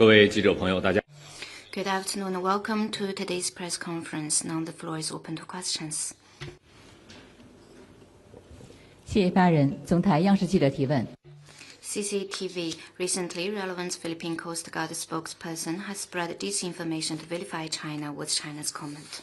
各位记者朋友，大家。Good afternoon and welcome to today's press conference. Now the floor is open to questions. 谢谢发言人。总台央视记者提问。CCTV. Recently, relevant Philippine Coast Guard spokesperson has spread disinformation to vilify China. What's China's comment?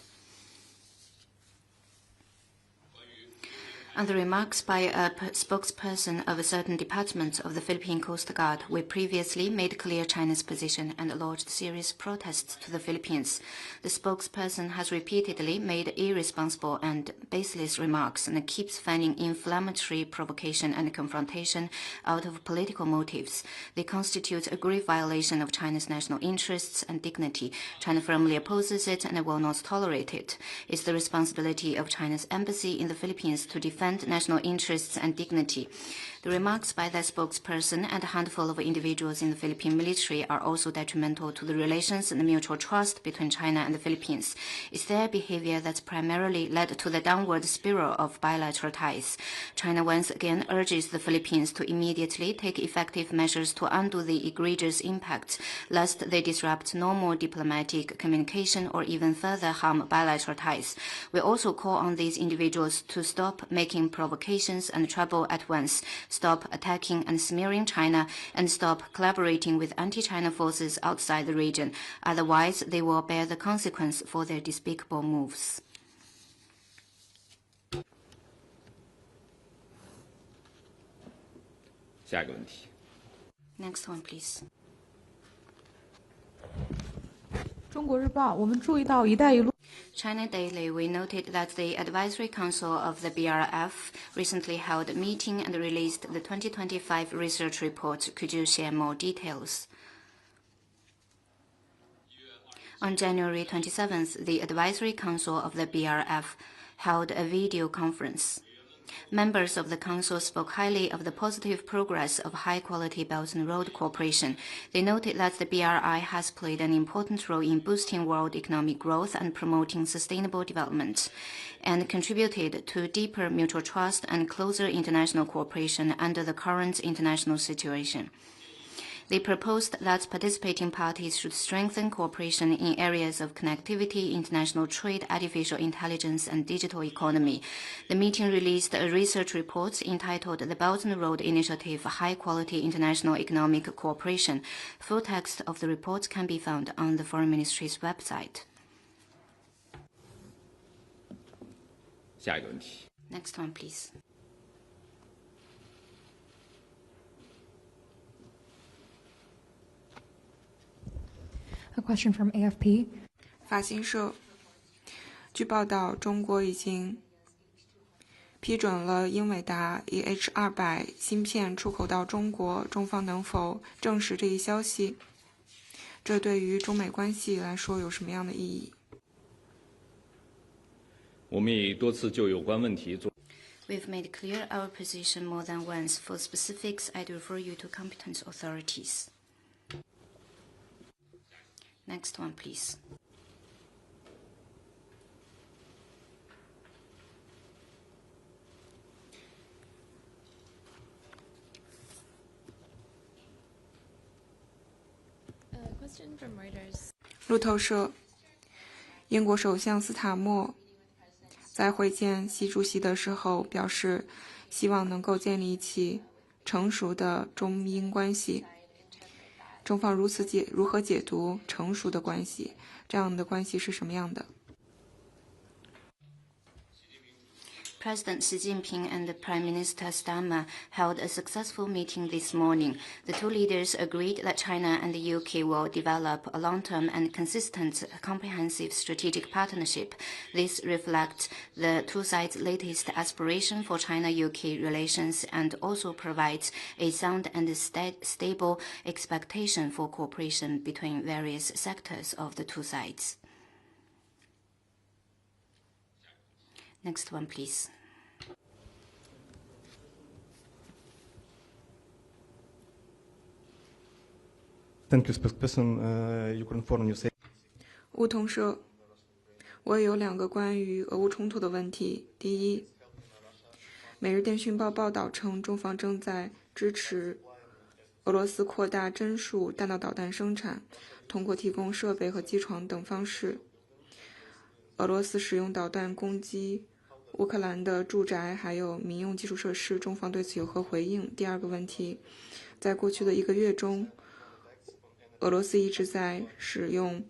On the remarks by a spokesperson of a certain department of the Philippine Coast Guard, we previously made clear China's position and lodged serious protests to the Philippines. The spokesperson has repeatedly made irresponsible and baseless remarks and keeps finding inflammatory provocation and confrontation out of political motives. They constitute a grave violation of China's national interests and dignity. China firmly opposes it and will not tolerate it. It's the responsibility of China's embassy in the Philippines to defend national interests and dignity. The remarks by that spokesperson and a handful of individuals in the Philippine military are also detrimental to the relations and the mutual trust between China and the Philippines. It's their behavior that's primarily led to the downward spiral of bilateral ties. China once again urges the Philippines to immediately take effective measures to undo the egregious impact, lest they disrupt normal diplomatic communication or even further harm bilateral ties. We also call on these individuals to stop making provocations and trouble at once, stop attacking and smearing China, and stop collaborating with anti-China forces outside the region. Otherwise, they will bear the consequence for their despicable moves. 下一个问题。 Next one, please. 中国日报，我们注意到"一带一路" China Daily, we noted that the Advisory Council of the BRF recently held a meeting and released the 2025 research report. Could you share more details? On January 27th, the Advisory Council of the BRF held a video conference. Members of the Council spoke highly of the positive progress of high-quality Belt and Road cooperation. They noted that the BRI has played an important role in boosting world economic growth and promoting sustainable development, and contributed to deeper mutual trust and closer international cooperation under the current international situation. They proposed that participating parties should strengthen cooperation in areas of connectivity, international trade, artificial intelligence, and digital economy. The meeting released a research report entitled The Belt and Road Initiative High-Quality International Economic Cooperation. Full text of the report can be found on the Foreign Ministry's website. 下一个问题。 Next one, please. A question from AFP. 法新社，据报道，中国已经批准了英伟达 EH200芯片出口到中国，中方能否证实这一消息？这对于中美关系来说有什么样的意义？ 我们已多次就有关问题做。 We've made clear our position more than once. For specifics, I'd refer you to competent authorities. Next one, please. Question from Reuters. 路透社，英国首相斯塔默在会见习主席的时候表示，希望能够建立起成熟的中英关系。中方如何解读成熟的关系？这样的关系是什么样的？ President Xi Jinping and Prime Minister Starmer held a successful meeting this morning. The two leaders agreed that China and the UK will develop a long-term and consistent comprehensive strategic partnership. This reflects the two sides' latest aspiration for China-UK relations and also provides a sound and stable expectation for cooperation between various sectors of the two sides. Next one, please. Thank you, spokesperson. Ukraine Foreign News. 梧桐社，我也有两个关于俄乌冲突的问题。第一，《每日电讯报》报道称，中方正在支持俄罗斯扩大帧数弹道导弹生产，通过提供设备和机床等方式。俄罗斯使用导弹攻击乌克兰的住宅还有民用基础设施，中方对此有何回应？第二个问题，在过去的1个月中，俄罗斯一直在使用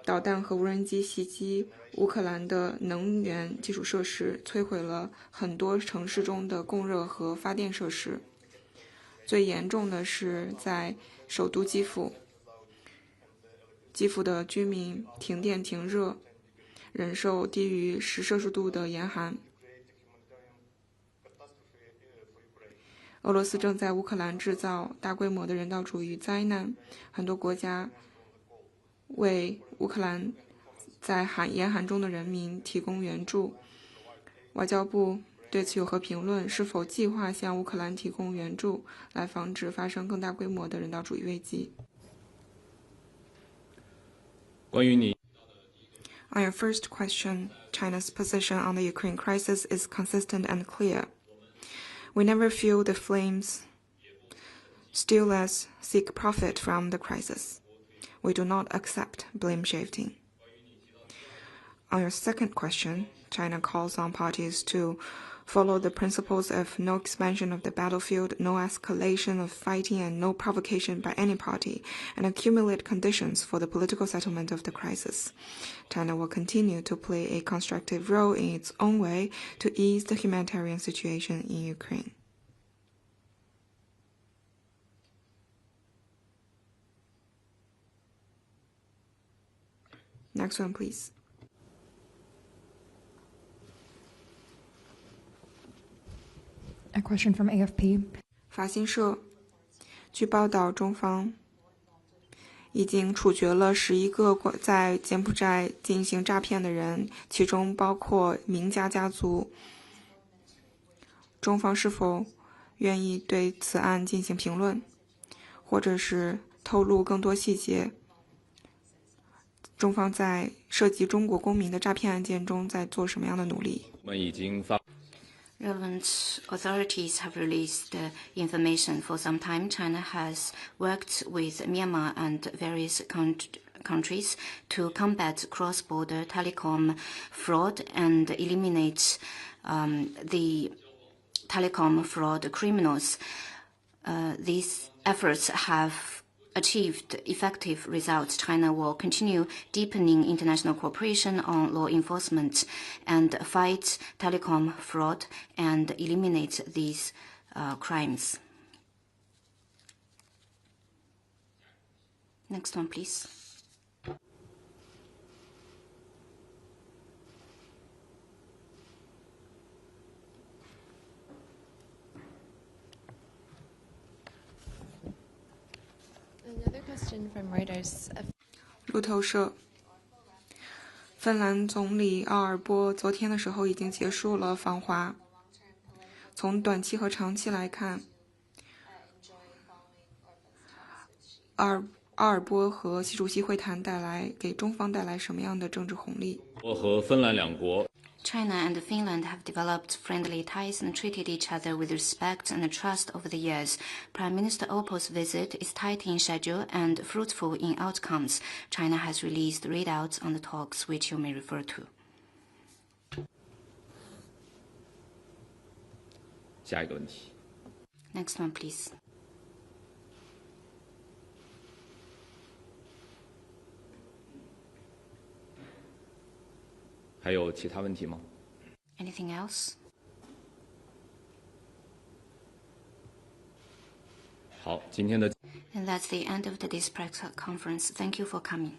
导弹和无人机袭击乌克兰的能源基础设施，摧毁了很多城市中的供热和发电设施。最严重的是在首都基辅，基辅的居民停电停热，忍受低于10摄氏度的严寒。俄罗斯正在乌克兰制造大规模的人道主义灾难，很多国家为乌克兰在严寒中的人民提供援助。外交部对此有何评论？是否计划向乌克兰提供援助，来防止发生更大规模的人道主义危机？关于你 On your first question, China's position on the Ukraine crisis is consistent and clear. We never fuel the flames, still less seek profit from the crisis. We do not accept blame shifting. On your second question, China calls on parties to follow the principles of no expansion of the battlefield, no escalation of fighting, and no provocation by any party, and accumulate conditions for the political settlement of the crisis. China will continue to play a constructive role in its own way to ease the humanitarian situation in Ukraine. Next one, please. A question from AFP. 法新社据报道，中方已经处决了11个在柬埔寨进行诈骗的人，其中包括名家家族。中方是否愿意对此案进行评论，或者是透露更多细节？中方在涉及中国公民的诈骗案件中在做什么样的努力？我们已经发 Relevant authorities have released information. For some time, China has worked with Myanmar and various countries to combat cross-border telecom fraud and eliminate the telecom fraud criminals. These efforts have achieved effective results. China will continue deepening international cooperation on law enforcement and fight telecom fraud and eliminate these crimes. Next one, please. Another question from Reuters. 路透社，芬兰总理奥尔波昨天的时候已经结束了访华。从短期和长期来看，奥尔波和习主席会谈给中方带来什么样的政治红利？我和芬兰两国 China and Finland have developed friendly ties and treated each other with respect and trust over the years. Prime Minister Orpo's visit is tight in schedule and fruitful in outcomes. China has released readouts on the talks, which you may refer to. 下一个问题。 Next one, please.还有其他问题吗？ Anything else? 好，今天的 And that's the end of today's press conference. Thank you for coming.